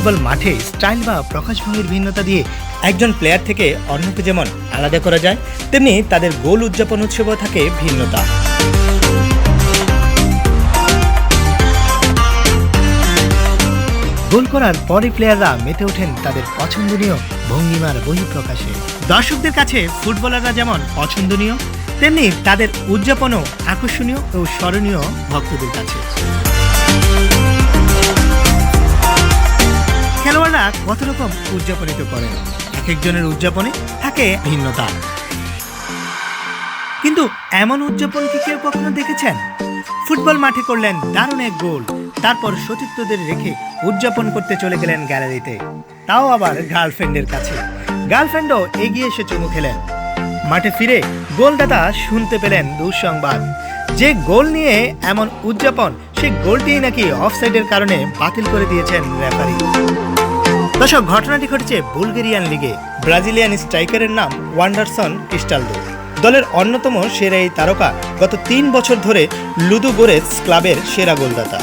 Football মাঠে style বা প্রকাশভঙ্গির ভিন্নতা দিয়ে একজন প্লেয়ার থেকে অন্যকে যেমন আলাদা করা যায়, তেমনি তাদের গোল উদযাপন উৎসবেও থাকে ভিন্নতা। গোল করার পরই প্লেয়াররা মেতে ওঠেন তাদের পছন্দনীয় ভঙ্গিমার বহিঃপ্রকাশে। দর্শকদের কাছে ফুটবলাররা যেমন পছন্দনীয়, তেমনি তাদের উদযাপনও আকর্ষণীয় ও স্মরণীয় ভক্তদের কাছে। খেলোয়াড়রা কত রকম উদযাপনিত করেন, এক একজনের উদযাপনে থাকে ভিন্নতা। কিন্তু এমন উদযাপন কি কেউ কখনো দেখেছেন? ফুটবল মাঠে করলেন দারুণ এক গোল, তারপর সতীর্থদের রেখে উদযাপন করতে চলে গেলেন গ্যালারিতে, তাও আবার গার্লফ্রেন্ডের কাছে। গার্লফ্রেন্ডও এগিয়ে এসে চুমু খেলেন। মাঠে ফিরে গোলদাতা শুনতে পেলেন দুঃসংবাদ, যে গোল নিয়ে এমন উদযাপন, সেই গোলটিই নাকি অফসাইডের কারণে বাতিল করে দিয়েছেন রেফারি। দর্শক, ঘটনাটি ঘটেছে বুলগেরিয়ান লিগে। ব্রাজিলিয়ান স্ট্রাইকারের নাম ওয়ান্ডারসন ক্রিস্টালদো। দলের অন্যতম সেরা এই তারকা গত 3 বছর ধরে লুদোগোরেৎস ক্লাবের সেরা গোলদাতা।